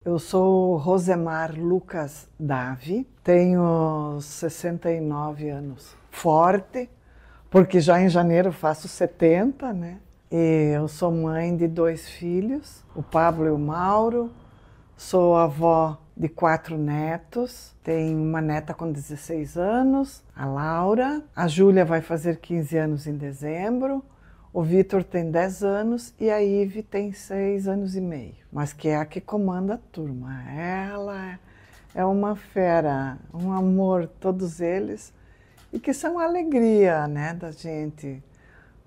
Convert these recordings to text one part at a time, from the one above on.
Eu sou Rosemar Lucas Davi, tenho 69 anos, forte, porque já em janeiro faço 70, né? E eu sou mãe de 2 filhos, o Pablo e o Mauro, sou avó de 4 netos, tenho uma neta com 16 anos, a Laura, a Júlia vai fazer 15 anos em dezembro, o Vitor tem 10 anos e a Ive tem 6 anos e meio, mas que é a que comanda a turma. Ela é uma fera, um amor, todos eles, e que são a alegria, né, da gente.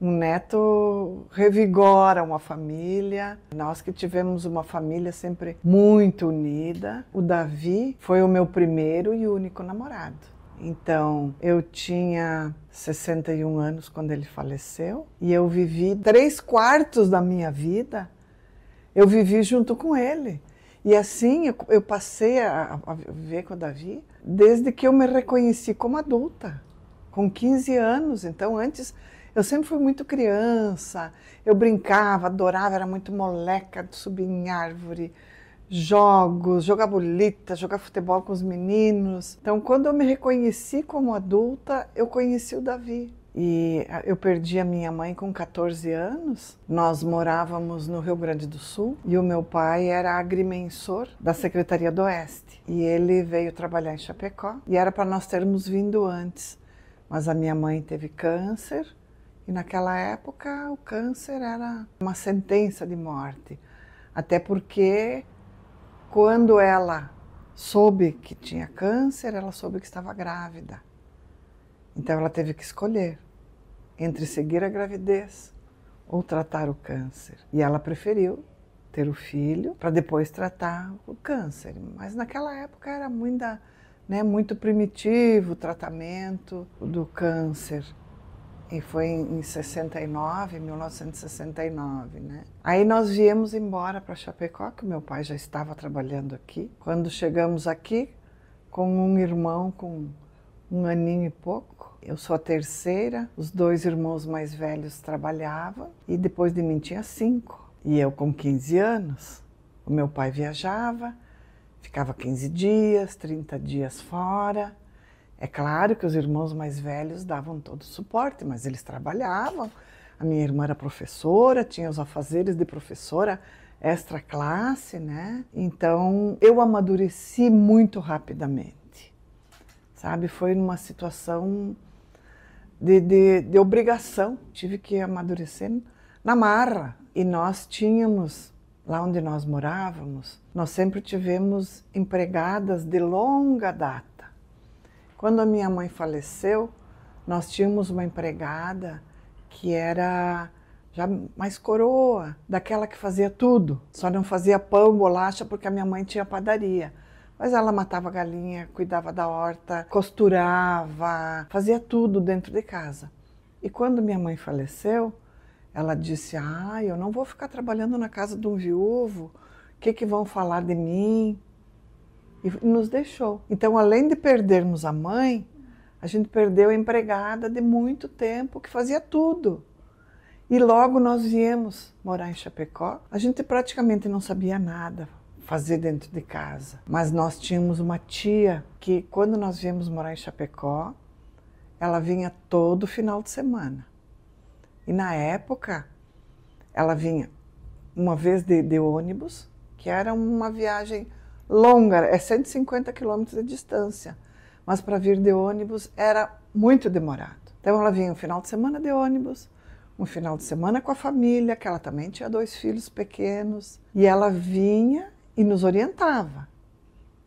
Um neto revigora uma família. Nós que tivemos uma família sempre muito unida. O Davi foi o meu primeiro e único namorado. Então, eu tinha 61 anos quando ele faleceu e eu vivi 3/4 da minha vida, eu vivi junto com ele. E assim eu passei a viver com o Davi desde que eu me reconheci como adulta, com 15 anos. Então, antes, eu sempre fui muito criança, eu brincava, adorava, era muito moleca de subir em árvore, jogos, jogar bolita, jogar futebol com os meninos. Então, quando eu me reconheci como adulta, eu conheci o Davi. E eu perdi a minha mãe com 14 anos. Nós morávamos no Rio Grande do Sul e o meu pai era agrimensor da Secretaria do Oeste. E ele veio trabalhar em Chapecó e era para nós termos vindo antes. Mas a minha mãe teve câncer e naquela época o câncer era uma sentença de morte. Até porque quando ela soube que tinha câncer, ela soube que estava grávida. Então ela teve que escolher entre seguir a gravidez ou tratar o câncer. E ela preferiu ter o filho para depois tratar o câncer. Mas naquela época era muito primitivo o tratamento do câncer. E foi em 69, 1969, né? Aí nós viemos embora para Chapecó, que o meu pai já estava trabalhando aqui. Quando chegamos aqui, com um irmão com 1 aninho e pouco, eu sou a terceira, os 2 irmãos mais velhos trabalhavam e depois de mim tinha 5. E eu com 15 anos, o meu pai viajava, ficava 15 dias, 30 dias fora. É claro que os irmãos mais velhos davam todo o suporte, mas eles trabalhavam. A minha irmã era professora, tinha os afazeres de professora extra classe, né? Então, eu amadureci muito rapidamente, sabe? Foi numa situação de obrigação. Tive que amadurecer na marra. E nós tínhamos, lá onde nós morávamos, nós sempre tivemos empregadas de longa data. Quando a minha mãe faleceu, nós tínhamos uma empregada que era já mais coroa, daquela que fazia tudo. Só não fazia pão, bolacha, porque a minha mãe tinha padaria. Mas ela matava galinha, cuidava da horta, costurava, fazia tudo dentro de casa. E quando minha mãe faleceu, ela disse: eu não vou ficar trabalhando na casa de um viúvo, o que vão falar de mim? E nos deixou. Então, além de perdermos a mãe, a gente perdeu a empregada de muito tempo, que fazia tudo. E logo nós viemos morar em Chapecó. A gente praticamente não sabia nada fazer dentro de casa. Mas nós tínhamos uma tia que, quando nós viemos morar em Chapecó, ela vinha todo final de semana. E na época, ela vinha uma vez de ônibus, que era uma viagem longa, é 150 quilômetros de distância, mas para vir de ônibus era muito demorado. Então ela vinha um final de semana de ônibus, um final de semana com a família, que ela também tinha 2 filhos pequenos, e ela vinha e nos orientava.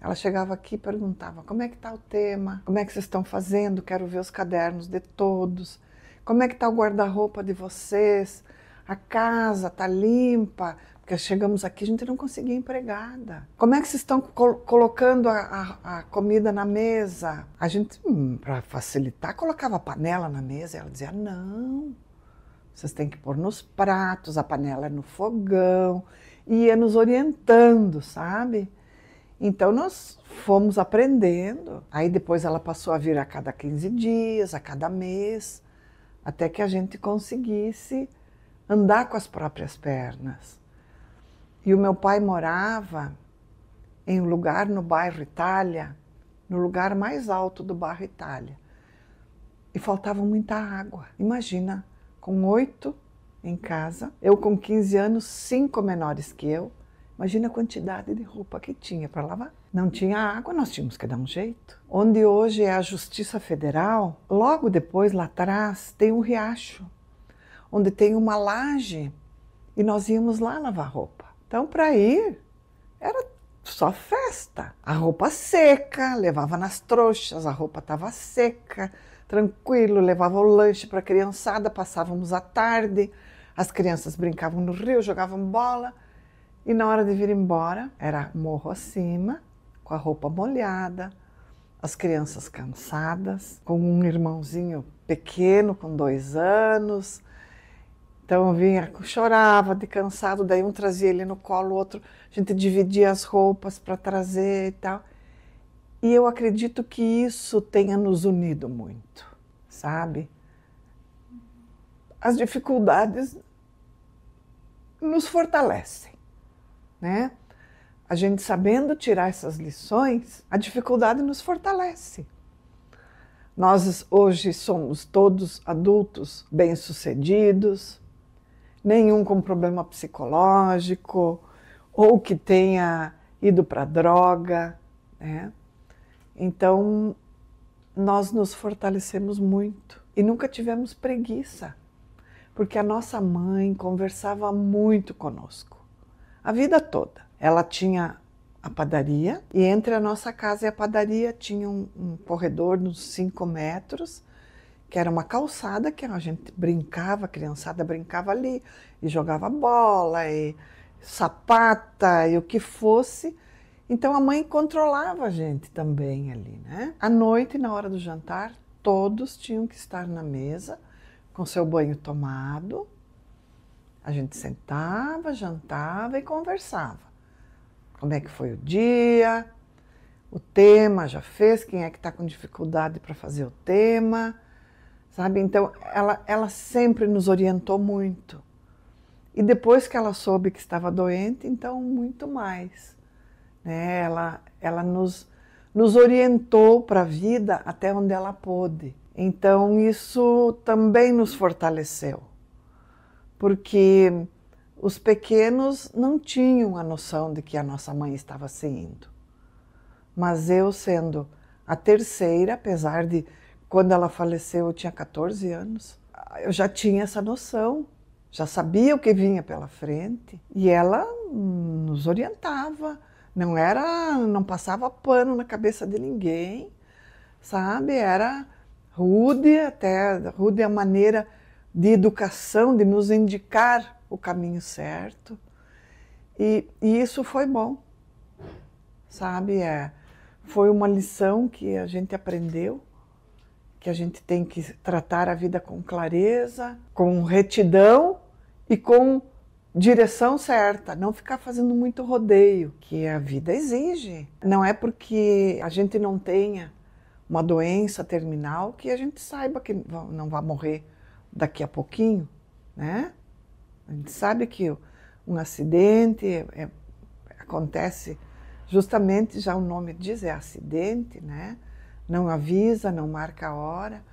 Ela chegava aqui e perguntava: como é que está o tema? Como é que vocês estão fazendo? Quero ver os cadernos de todos. Como é que está o guarda-roupa de vocês? A casa está limpa? Porque chegamos aqui, a gente não conseguia empregada. Como é que vocês estão colocando a comida na mesa? A gente, para facilitar, colocava a panela na mesa. E ela dizia: não, vocês têm que pôr nos pratos, a panela é no fogão. E ia nos orientando, sabe? Então nós fomos aprendendo. Aí depois ela passou a vir a cada 15 dias, a cada mês, até que a gente conseguisse andar com as próprias pernas. E o meu pai morava em um lugar no bairro Itália, no lugar mais alto do bairro Itália. E faltava muita água. Imagina, com 8 em casa, eu com 15 anos, 5 menores que eu, imagina a quantidade de roupa que tinha para lavar. Não tinha água, nós tínhamos que dar um jeito. Onde hoje é a Justiça Federal, logo depois, lá atrás, tem um riacho, onde tem uma laje, e nós íamos lá lavar roupa. Então, para ir, era só festa. A roupa seca, levava nas trouxas, a roupa estava seca, tranquilo, levava o lanche para a criançada, passávamos a tarde, as crianças brincavam no rio, jogavam bola, e na hora de vir embora, era morro acima, com a roupa molhada, as crianças cansadas, com um irmãozinho pequeno, com 2 anos. Então vinha, chorava de cansado, daí um trazia ele no colo, o outro, a gente dividia as roupas para trazer e tal. E eu acredito que isso tenha nos unido muito, sabe? As dificuldades nos fortalecem, né? A gente sabendo tirar essas lições, a dificuldade nos fortalece. Nós hoje somos todos adultos bem-sucedidos, nenhum com problema psicológico, ou que tenha ido para droga, né? Então, nós nos fortalecemos muito e nunca tivemos preguiça, porque a nossa mãe conversava muito conosco, a vida toda. Ela tinha a padaria e entre a nossa casa e a padaria tinha um corredor de uns 5 metros, que era uma calçada que a gente brincava, a criançada brincava ali, e jogava bola, e sapata, e o que fosse. Então a mãe controlava a gente também ali, né? À noite, na hora do jantar, todos tinham que estar na mesa, com seu banho tomado. A gente sentava, jantava e conversava. Como é que foi o dia, o tema já fez, quem é que está com dificuldade para fazer o tema, sabe? Então, ela sempre nos orientou muito. E depois que ela soube que estava doente, então muito mais, né? Ela nos orientou para a vida até onde ela pôde. Então, isso também nos fortaleceu, porque os pequenos não tinham a noção de que a nossa mãe estava se indo. Mas eu, sendo a terceira, apesar de quando ela faleceu eu tinha 14 anos, eu já tinha essa noção, já sabia o que vinha pela frente. E ela nos orientava, não passava pano na cabeça de ninguém, sabe? Era rude, até rude a maneira de educação, de nos indicar o caminho certo, e isso foi bom, sabe? Foi uma lição que a gente aprendeu, que a gente tem que tratar a vida com clareza, com retidão e com direção certa, não ficar fazendo muito rodeio, que a vida exige. Não é porque a gente não tenha uma doença terminal que a gente saiba que não vai morrer daqui a pouquinho, né? A gente sabe que um acidente acontece justamente, já o nome diz, é acidente, né? Não avisa, não marca a hora.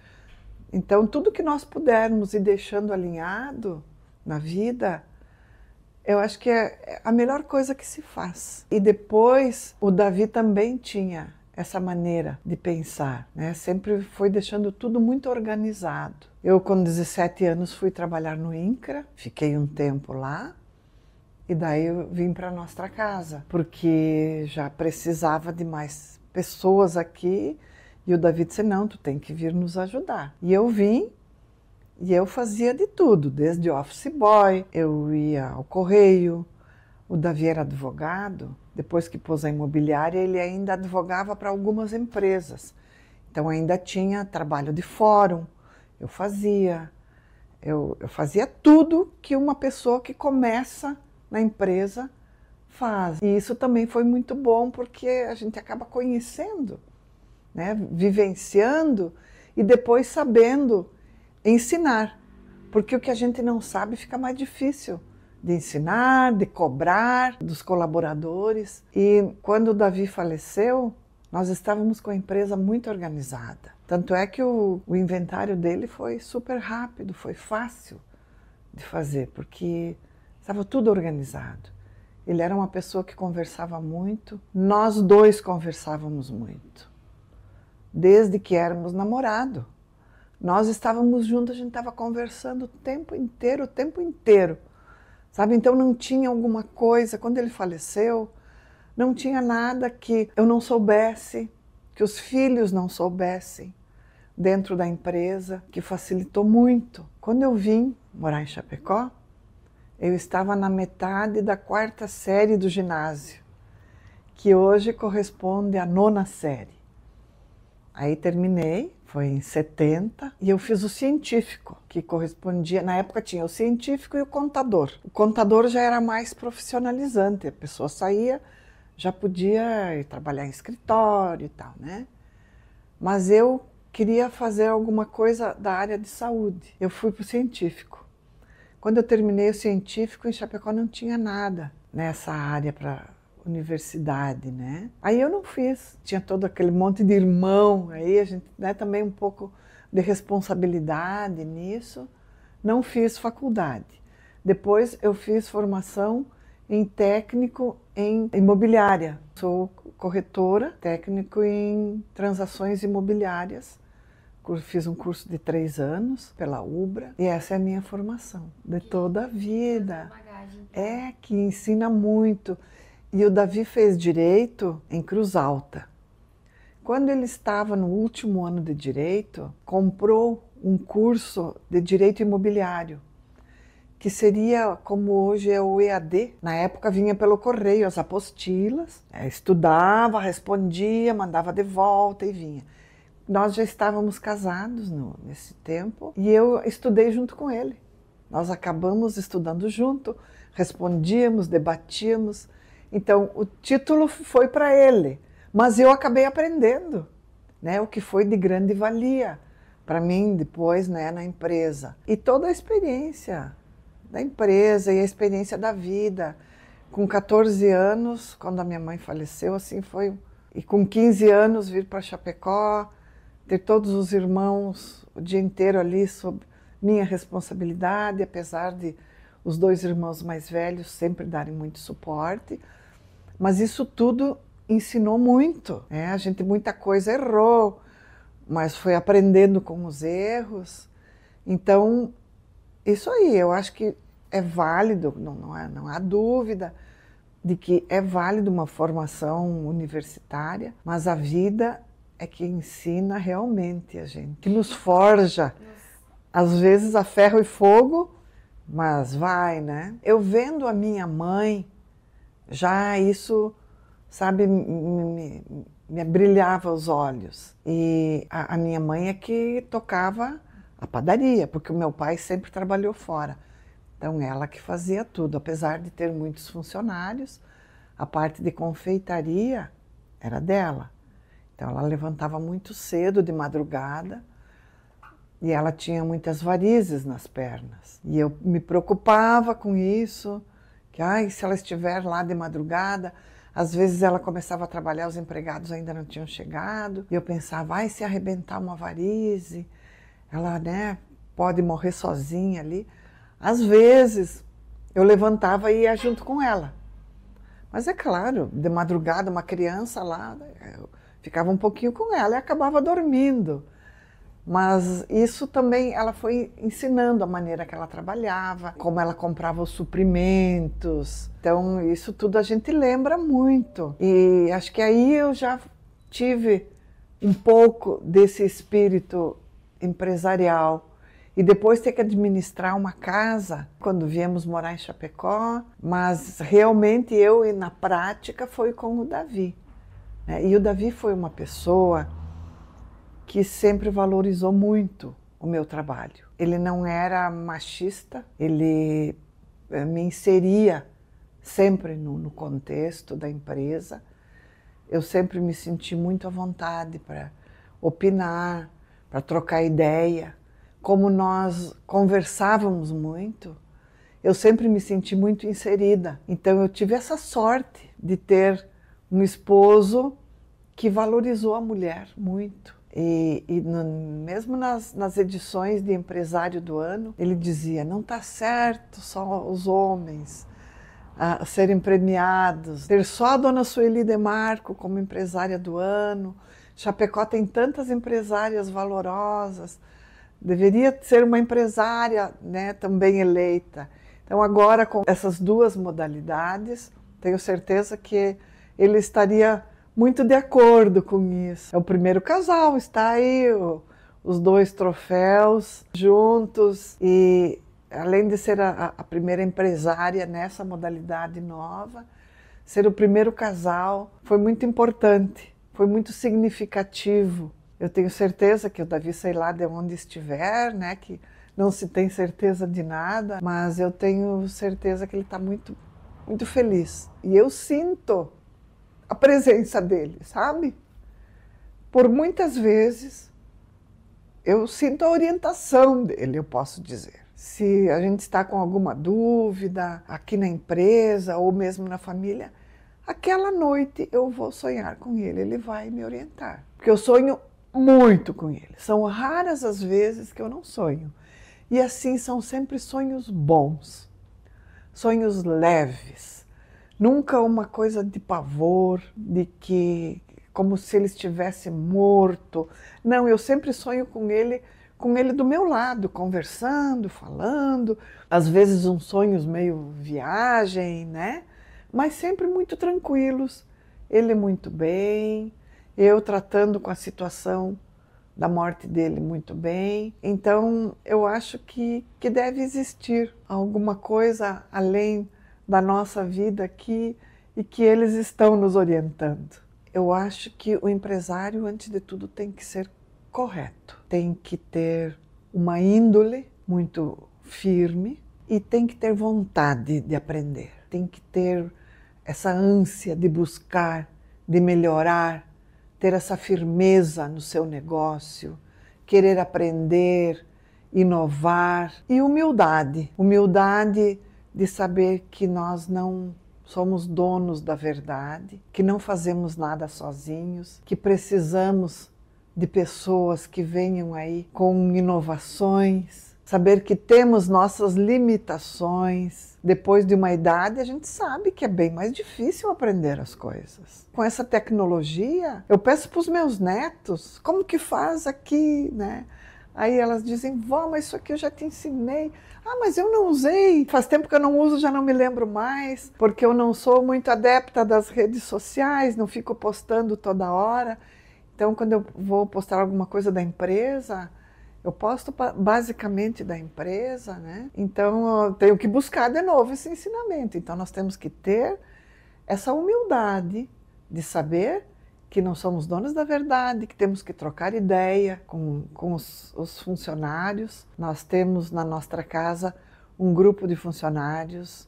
Então, tudo que nós pudermos ir deixando alinhado na vida, eu acho que é a melhor coisa que se faz. E depois, o Davi também tinha essa maneira de pensar, né? Sempre foi deixando tudo muito organizado. Eu, com 17 anos, fui trabalhar no INCRA, fiquei um tempo lá, e daí eu vim para nossa casa, porque já precisava de mais pessoas aqui, e o Davi disse, não, tu tem que vir nos ajudar. E eu vim, e eu fazia de tudo, desde office boy, eu ia ao correio, o Davi era advogado, depois que pôs a imobiliária, ele ainda advogava para algumas empresas. Então ainda tinha trabalho de fórum, eu fazia tudo que uma pessoa que começa na empresa faz. E isso também foi muito bom, porque a gente acaba conhecendo, né, vivenciando e depois sabendo ensinar. Porque o que a gente não sabe fica mais difícil de ensinar, de cobrar dos colaboradores. E quando o Davi faleceu, nós estávamos com a empresa muito organizada. Tanto é que o inventário dele foi super rápido, foi fácil de fazer, porque estava tudo organizado. Ele era uma pessoa que conversava muito, nós dois conversávamos muito, desde que éramos namorados. Nós estávamos juntos, a gente estava conversando o tempo inteiro, sabe? Então não tinha alguma coisa, quando ele faleceu, não tinha nada que eu não soubesse, que os filhos não soubessem dentro da empresa, que facilitou muito. Quando eu vim morar em Chapecó, eu estava na metade da 4ª série do ginásio, que hoje corresponde à 9ª série. Aí terminei, foi em 70, e eu fiz o científico, que correspondia, na época tinha o científico e o contador. O contador já era mais profissionalizante, a pessoa saía, já podia ir trabalhar em escritório e tal, né? Mas eu queria fazer alguma coisa da área de saúde. Eu fui para o científico. Quando eu terminei o científico, em Chapecó não tinha nada nessa área para universidade, né? Aí eu não fiz. Tinha todo aquele monte de irmão, aí a gente, né, também um pouco de responsabilidade nisso. Não fiz faculdade. Depois eu fiz formação em técnico em imobiliária. Sou corretora, técnico em transações imobiliárias. Fiz um curso de 3 anos pela Ubra e essa é a minha formação de toda a vida. É que ensina muito. E o Davi fez direito em Cruz Alta. Quando ele estava no último ano de direito, comprou um curso de direito imobiliário, que seria como hoje é o EAD. Na época vinha pelo correio as apostilas, estudava, respondia, mandava de volta e vinha. Nós já estávamos casados nesse tempo e eu estudei junto com ele. Nós acabamos estudando junto, respondíamos, debatíamos. Então, o título foi para ele, mas eu acabei aprendendo, né, o que foi de grande valia para mim depois, né, na empresa. E toda a experiência da empresa e a experiência da vida. Com 14 anos, quando a minha mãe faleceu, assim foi. E com 15 anos vir para Chapecó, ter todos os irmãos o dia inteiro ali sob minha responsabilidade, apesar de os 2 irmãos mais velhos sempre darem muito suporte. Mas isso tudo ensinou muito, né? A gente muita coisa errou, mas foi aprendendo com os erros. Então, isso aí, eu acho que é válido, não há dúvida de que é válido uma formação universitária, mas a vida é que ensina realmente a gente, que nos forja, às vezes a ferro e fogo, mas vai, né? Eu vendo a minha mãe, já isso, sabe, me brilhava os olhos. E a minha mãe é que tocava a padaria, porque o meu pai sempre trabalhou fora. Então ela que fazia tudo, apesar de ter muitos funcionários, a parte de confeitaria era dela. Então ela levantava muito cedo, de madrugada, e ela tinha muitas varizes nas pernas. E eu me preocupava com isso, que se ela estiver lá de madrugada, às vezes ela começava a trabalhar, os empregados ainda não tinham chegado, e eu pensava, se arrebentar uma varize, ela, né, pode morrer sozinha ali. Às vezes eu levantava e ia junto com ela. Mas é claro, de madrugada, uma criança lá, eu ficava um pouquinho com ela e acabava dormindo. Mas isso também, ela foi ensinando a maneira que ela trabalhava, como ela comprava os suprimentos. Então, isso tudo a gente lembra muito. E acho que aí eu já tive um pouco desse espírito empresarial. E depois ter que administrar uma casa, quando viemos morar em Chapecó. Mas realmente eu, na prática, foi com o Davi. E o Davi foi uma pessoa que sempre valorizou muito o meu trabalho. Ele não era machista, ele me inseria sempre no contexto da empresa. Eu sempre me senti muito à vontade para opinar, para trocar ideia. Como nós conversávamos muito, eu sempre me senti muito inserida. Então eu tive essa sorte de ter um esposo que valorizou a mulher muito. Mesmo nas edições de Empresário do Ano, ele dizia, não está certo só os homens serem premiados, ter só a dona Sueli Demarco como empresária do ano. Chapecó tem tantas empresárias valorosas, deveria ser uma empresária, né, também eleita. Então agora com essas duas modalidades, tenho certeza que ele estaria muito de acordo com isso. É o primeiro casal, está aí os dois troféus juntos e além de ser a primeira empresária nessa modalidade nova, ser o primeiro casal foi muito importante, foi muito significativo. Eu tenho certeza que o Davi, sei lá de onde estiver, né, que não se tem certeza de nada, mas eu tenho certeza que ele está muito, muito feliz. E eu sinto a presença dele, sabe? Por muitas vezes eu sinto a orientação dele, eu posso dizer. Se a gente está com alguma dúvida aqui na empresa ou mesmo na família, aquela noite eu vou sonhar com ele, ele vai me orientar. Porque eu sonho muito com ele. São raras as vezes que eu não sonho. E assim são sempre sonhos bons, sonhos leves. Nunca uma coisa de pavor, de que como se ele estivesse morto. Não, eu sempre sonho com ele do meu lado, conversando, falando. Às vezes uns sonhos meio viagem, né? Mas sempre muito tranquilos. Ele muito bem, eu tratando com a situação da morte dele muito bem. Então eu acho que deve existir alguma coisa além da nossa vida aqui e que eles estão nos orientando. Eu acho que o empresário, antes de tudo, tem que ser correto, tem que ter uma índole muito firme e tem que ter vontade de aprender, tem que ter essa ânsia de buscar, de melhorar, ter essa firmeza no seu negócio, querer aprender, inovar e humildade de saber que nós não somos donos da verdade, que não fazemos nada sozinhos, que precisamos de pessoas que venham aí com inovações, saber que temos nossas limitações. Depois de uma idade, a gente sabe que é bem mais difícil aprender as coisas. Com essa tecnologia, eu peço para os meus netos, como que faz aqui, né? Aí elas dizem, vó, mas isso aqui eu já te ensinei. Ah, mas eu não usei. Faz tempo que eu não uso, já não me lembro mais, porque eu não sou muito adepta das redes sociais, não fico postando toda hora. Então, quando eu vou postar alguma coisa da empresa, eu posto basicamente da empresa, né? Então, eu tenho que buscar de novo esse ensinamento. Então, nós temos que ter essa humildade de saber que não somos donos da verdade, que temos que trocar ideia com os funcionários. Nós temos na nossa casa um grupo de funcionários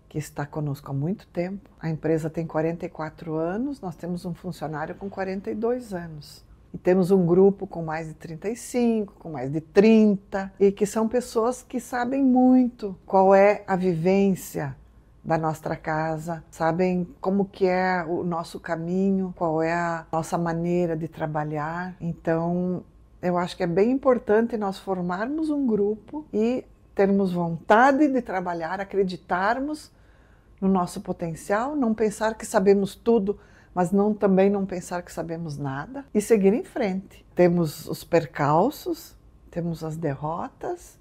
que está conosco há muito tempo. A empresa tem 44 anos, nós temos um funcionário com 42 anos. E temos um grupo com mais de 35, com mais de 30, e que são pessoas que sabem muito qual é a vivência da nossa casa, sabem como que é o nosso caminho, qual é a nossa maneira de trabalhar. Então, eu acho que é bem importante nós formarmos um grupo e termos vontade de trabalhar, acreditarmos no nosso potencial, não pensar que sabemos tudo, mas também não pensar que sabemos nada e seguir em frente. Temos os percalços, temos as derrotas,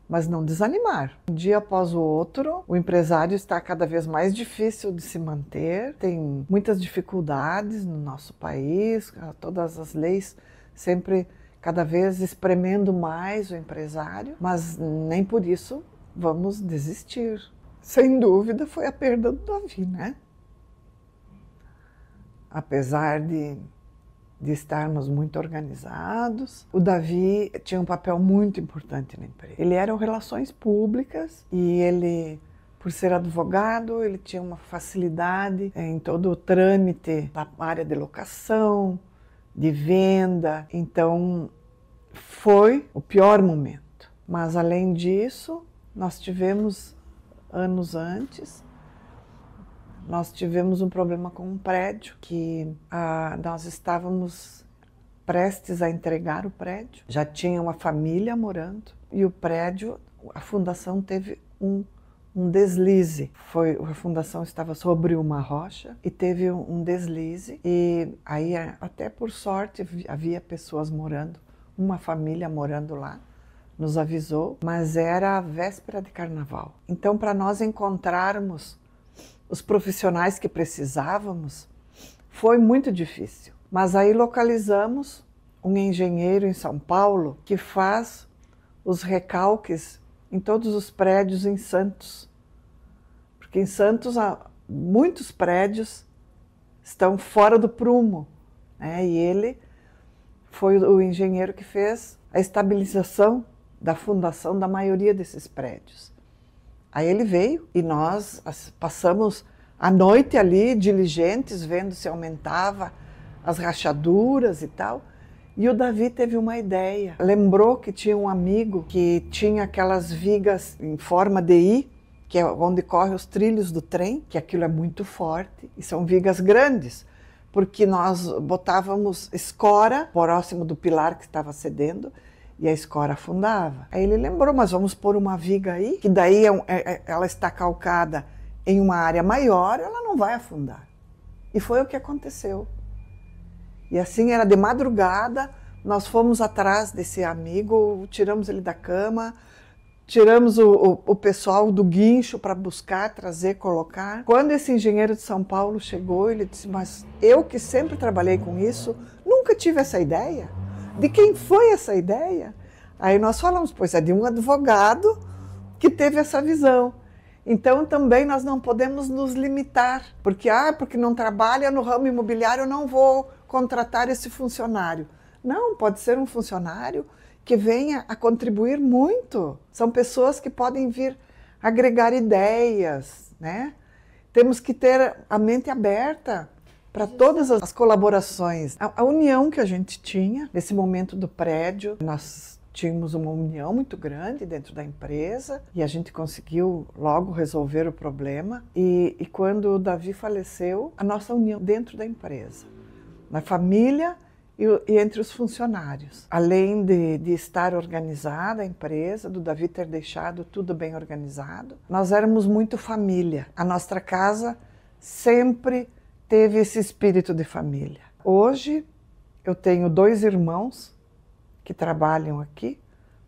mas não desanimar. Um dia após o outro, o empresário está cada vez mais difícil de se manter, tem muitas dificuldades no nosso país, todas as leis sempre cada vez espremendo mais o empresário, mas nem por isso vamos desistir. Sem dúvida foi a perda do Davi, né? Apesar de estarmos muito organizados, o Davi tinha um papel muito importante na empresa. Ele era relações públicas e ele, por ser advogado, ele tinha uma facilidade em todo o trâmite da área de locação, de venda. Então, foi o pior momento. Mas, além disso, nós tivemos anos antes, nós tivemos um problema com um prédio, que nós estávamos prestes a entregar o prédio. Já tinha uma família morando e o prédio, a fundação teve um deslize. A fundação estava sobre uma rocha e teve um deslize. E aí, até por sorte, havia pessoas morando, uma família morando lá, nos avisou, mas era a véspera de carnaval. Então, para nós encontrarmos os profissionais que precisávamos, foi muito difícil. Mas aí localizamos um engenheiro em São Paulo que faz os recalques em todos os prédios em Santos. Porque em Santos muitos prédios estão fora do prumo, né? E ele foi o engenheiro que fez a estabilização da fundação da maioria desses prédios. Aí ele veio e nós passamos a noite ali, diligentes, vendo se aumentava as rachaduras e tal. E o Davi teve uma ideia. Lembrou que tinha um amigo que tinha aquelas vigas em forma de I, que é onde correm os trilhos do trem, que aquilo é muito forte, e são vigas grandes, porque nós botávamos escora próximo do pilar que estava cedendo, e a escora afundava. Aí ele lembrou, mas vamos pôr uma viga aí, que daí ela está calcada em uma área maior, ela não vai afundar. E foi o que aconteceu. E assim, era de madrugada, nós fomos atrás desse amigo, tiramos ele da cama, tiramos o pessoal do guincho para buscar, trazer, colocar. Quando esse engenheiro de São Paulo chegou, ele disse, mas eu que sempre trabalhei com isso, nunca tive essa ideia. De quem foi essa ideia? Aí nós falamos, pois é de um advogado que teve essa visão. Então também nós não podemos nos limitar, porque não trabalha no ramo imobiliário, eu não vou contratar esse funcionário. Não, pode ser um funcionário que venha a contribuir muito. São pessoas que podem vir agregar ideias, né? Temos que ter a mente aberta para todas as colaborações. A união que a gente tinha nesse momento do prédio, nós tínhamos uma união muito grande dentro da empresa e a gente conseguiu logo resolver o problema. E quando o Davi faleceu, a nossa união dentro da empresa, na família e entre os funcionários. Além de estar organizada a empresa, do Davi ter deixado tudo bem organizado, nós éramos muito família. A nossa casa sempre teve esse espírito de família. Hoje eu tenho 2 irmãos que trabalham aqui,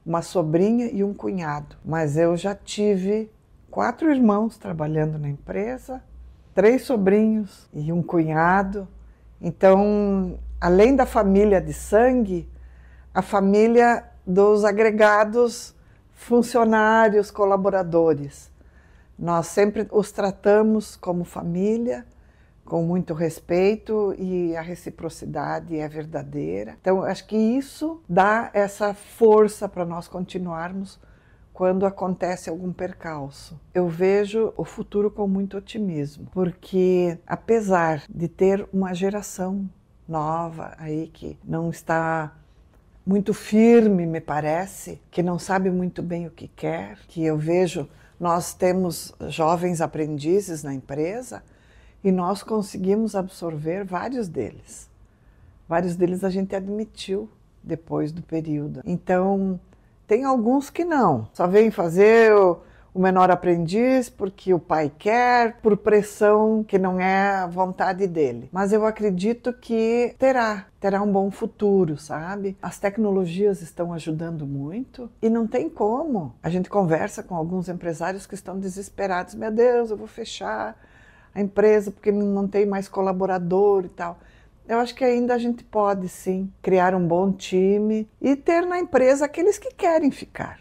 uma sobrinha e um cunhado. Mas eu já tive 4 irmãos trabalhando na empresa, 3 sobrinhos e um cunhado. Então, além da família de sangue, a família dos agregados funcionários, colaboradores. Nós sempre os tratamos como família, com muito respeito, e a reciprocidade é verdadeira. Então, acho que isso dá essa força para nós continuarmos quando acontece algum percalço. Eu vejo o futuro com muito otimismo, porque apesar de ter uma geração nova aí que não está muito firme, me parece, que não sabe muito bem o que quer, que eu vejo, nós temos jovens aprendizes na empresa, e nós conseguimos absorver vários deles. Vários deles a gente admitiu depois do período. Então, tem alguns que não. Só vêm fazer o menor aprendiz porque o pai quer, por pressão que não é a vontade dele. Mas eu acredito que terá um bom futuro, sabe? As tecnologias estão ajudando muito e não tem como. A gente conversa com alguns empresários que estão desesperados. Meu Deus, eu vou fechar a empresa porque não tem mais colaborador e tal. Eu acho que ainda a gente pode, sim, criar um bom time e ter na empresa aqueles que querem ficar.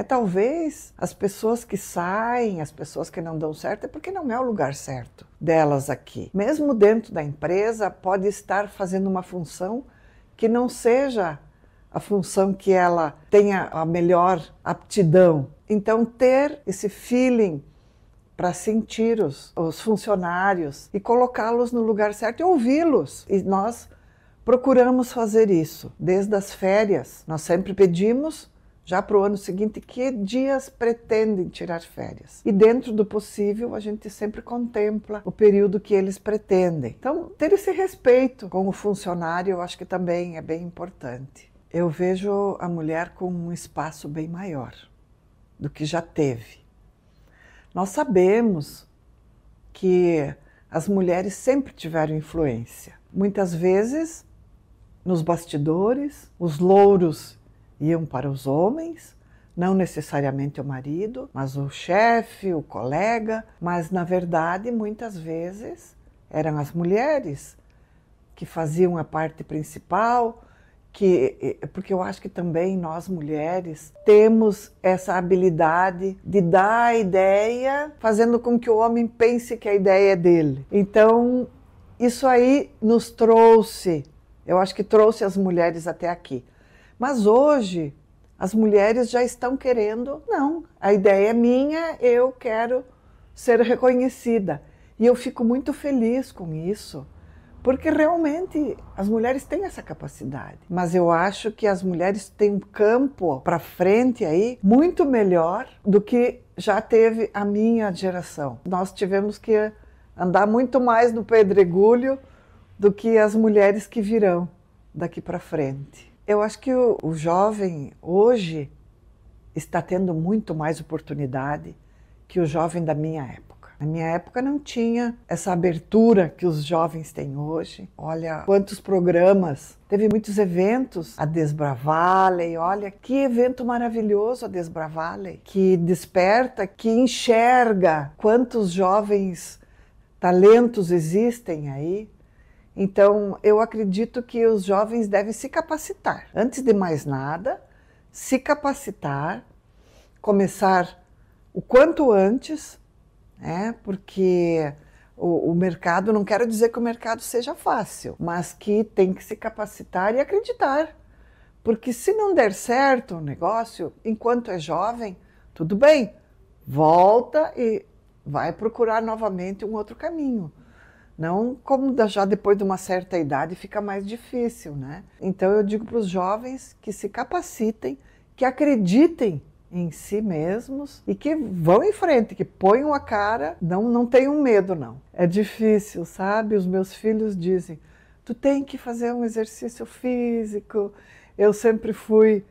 Talvez as pessoas que saem, as pessoas que não dão certo, é porque não é o lugar certo delas aqui. Mesmo dentro da empresa, pode estar fazendo uma função que não seja a função que ela tenha a melhor aptidão. Então, ter esse feeling para sentir os funcionários e colocá-los no lugar certo e ouvi-los. E nós procuramos fazer isso. Desde as férias, nós sempre pedimos já para o ano seguinte, que dias pretendem tirar férias. E dentro do possível, a gente sempre contempla o período que eles pretendem. Então, ter esse respeito com o funcionário, eu acho que também é bem importante. Eu vejo a mulher com um espaço bem maior do que já teve. Nós sabemos que as mulheres sempre tiveram influência. Muitas vezes, nos bastidores, os louros iam para os homens, não necessariamente o marido, mas o chefe, o colega, mas na verdade muitas vezes eram as mulheres que faziam a parte principal, porque eu acho que também nós mulheres temos essa habilidade de dar a ideia, fazendo com que o homem pense que a ideia é dele. Então isso aí nos trouxe, eu acho que trouxe as mulheres até aqui. Mas hoje, as mulheres já estão querendo, não, a ideia é minha, eu quero ser reconhecida. E eu fico muito feliz com isso, porque realmente as mulheres têm essa capacidade. Mas eu acho que as mulheres têm um campo para frente aí muito melhor do que já teve a minha geração. Nós tivemos que andar muito mais no pedregulho do que as mulheres que virão daqui para frente. Eu acho que o jovem hoje está tendo muito mais oportunidade que o jovem da minha época. Na minha época não tinha essa abertura que os jovens têm hoje. Olha quantos programas, teve muitos eventos, a Desbravalley, olha que evento maravilhoso a Desbravalley, que desperta, que enxerga quantos jovens talentos existem aí. Então, eu acredito que os jovens devem se capacitar. Antes de mais nada, se capacitar, começar o quanto antes, né? Porque o mercado, não quero dizer que o mercado seja fácil, mas que tem que se capacitar e acreditar. Porque se não der certo o negócio, enquanto é jovem, tudo bem, volta e vai procurar novamente um outro caminho. Não como já depois de uma certa idade fica mais difícil, né? Então eu digo para os jovens que se capacitem, que acreditem em si mesmos e que vão em frente, que ponham a cara, não tenham medo não. É difícil, sabe? Os meus filhos dizem, tu tem que fazer um exercício físico. Eu sempre fui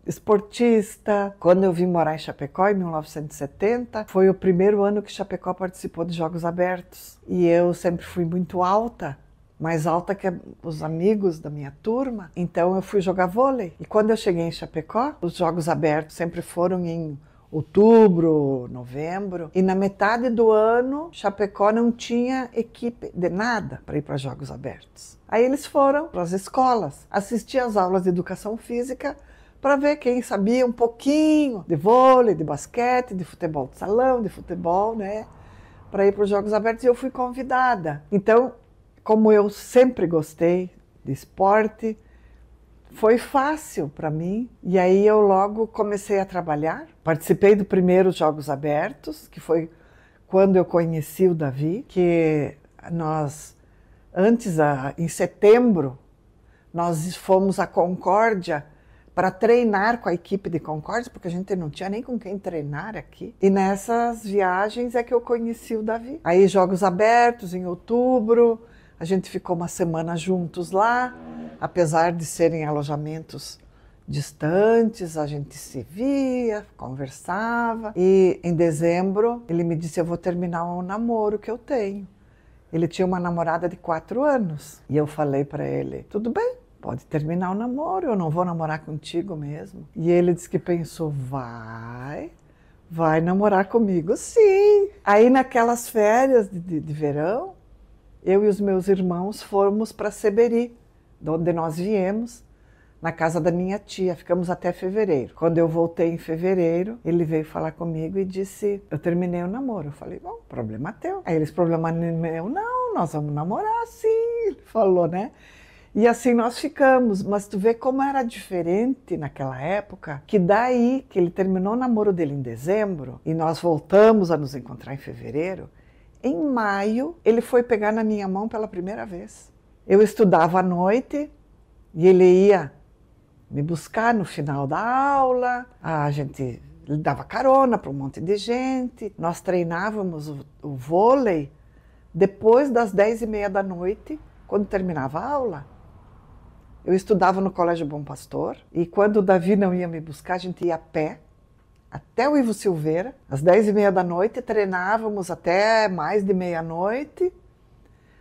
esportista. Quando eu vim morar em Chapecó, em 1970, foi o primeiro ano que Chapecó participou de Jogos Abertos. E eu sempre fui muito alta, mais alta que os amigos da minha turma. Então eu fui jogar vôlei. E quando eu cheguei em Chapecó, os Jogos Abertos sempre foram em outubro, novembro. E na metade do ano, Chapecó não tinha equipe de nada para ir para Jogos Abertos. Aí eles foram para as escolas, assistir às aulas de educação física, para ver quem sabia um pouquinho de vôlei, de basquete, de futebol de salão, de futebol, né? Para ir para os Jogos Abertos e eu fui convidada. Então, como eu sempre gostei de esporte, foi fácil para mim. E aí eu logo comecei a trabalhar. Participei do primeiro Jogos Abertos, que foi quando eu conheci o Davi, que nós, antes, em setembro, nós fomos à Concórdia para treinar com a equipe de Concórdia, porque a gente não tinha nem com quem treinar aqui. E nessas viagens é que eu conheci o Davi. Aí Jogos Abertos em outubro, a gente ficou uma semana juntos lá, apesar de serem alojamentos distantes, a gente se via, conversava. E em dezembro ele me disse, eu vou terminar o namoro que eu tenho. Ele tinha uma namorada de 4 anos. E eu falei para ele, tudo bem, pode terminar o namoro, eu não vou namorar contigo mesmo. E ele disse que pensou, vai namorar comigo, sim. Aí naquelas férias de verão, eu e os meus irmãos fomos para Seberi, de onde nós viemos, na casa da minha tia, ficamos até fevereiro. Quando eu voltei em fevereiro, ele veio falar comigo e disse, eu terminei o namoro. Eu falei, bom, problema teu. Aí eles, problema meu, não, nós vamos namorar sim, ele falou, né? E assim nós ficamos, mas tu vê como era diferente naquela época, que daí que ele terminou o namoro dele em dezembro e nós voltamos a nos encontrar em fevereiro, em maio ele foi pegar na minha mão pela primeira vez. Eu estudava à noite e ele ia me buscar no final da aula, a gente dava carona para um monte de gente. Nós treinávamos o vôlei depois das 10h30 da noite, quando terminava a aula. Eu estudava no Colégio Bom Pastor e quando o Davi não ia me buscar, a gente ia a pé até o Ivo Silveira, às 10h30 da noite, treinávamos até mais de meia-noite.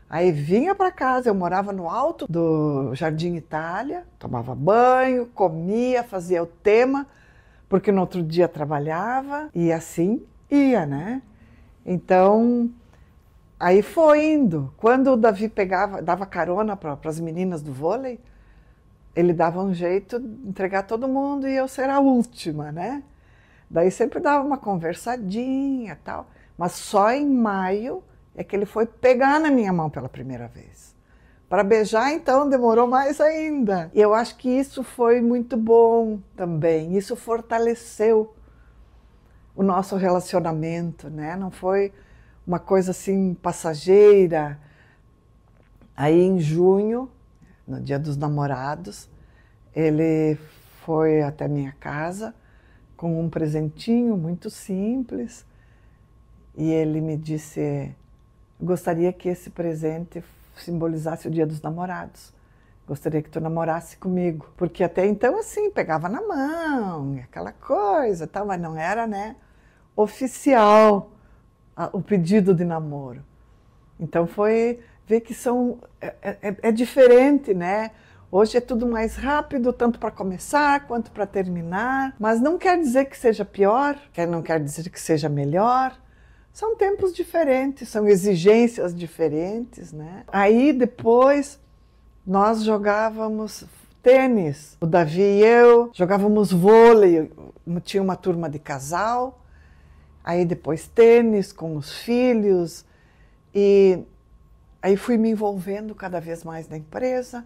Aí vinha para casa, eu morava no alto do Jardim Itália, tomava banho, comia, fazia o tema, porque no outro dia trabalhava, e assim ia, né? Então, aí foi indo. Quando o Davi dava carona para as meninas do vôlei, ele dava um jeito de entregar todo mundo e eu ser a última, né? Daí sempre dava uma conversadinha e tal, mas só em maio é que ele foi pegar na minha mão pela primeira vez. Para beijar, então, demorou mais ainda. E eu acho que isso foi muito bom também. Isso fortaleceu o nosso relacionamento, né? Não foi uma coisa assim passageira. Aí em junho, no Dia dos Namorados, ele foi até minha casa com um presentinho muito simples e ele me disse: gostaria que esse presente simbolizasse o Dia dos Namorados. Gostaria que tu namorasse comigo. Porque até então, assim, pegava na mão, aquela coisa, tal, mas não era, né, oficial o pedido de namoro. Então foi ver que é diferente, né? Hoje é tudo mais rápido, tanto para começar quanto para terminar. Mas não quer dizer que seja pior, não quer dizer que seja melhor. São tempos diferentes, são exigências diferentes, né? Aí depois nós jogávamos tênis, o Davi e eu, jogávamos vôlei, tinha uma turma de casal, aí depois tênis com os filhos, e aí fui me envolvendo cada vez mais na empresa.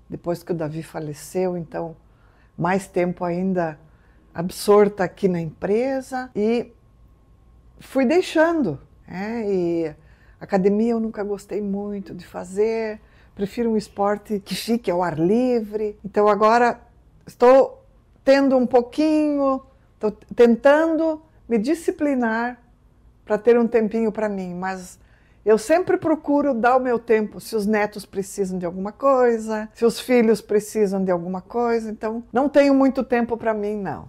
Depois que o Davi faleceu, então mais tempo ainda absorta aqui na empresa, e fui deixando, né? E academia eu nunca gostei muito de fazer, prefiro um esporte que fique ao ar livre. Então agora estou tendo um pouquinho, estou tentando me disciplinar para ter um tempinho para mim, mas eu sempre procuro dar o meu tempo, se os netos precisam de alguma coisa, se os filhos precisam de alguma coisa, então não tenho muito tempo para mim, não.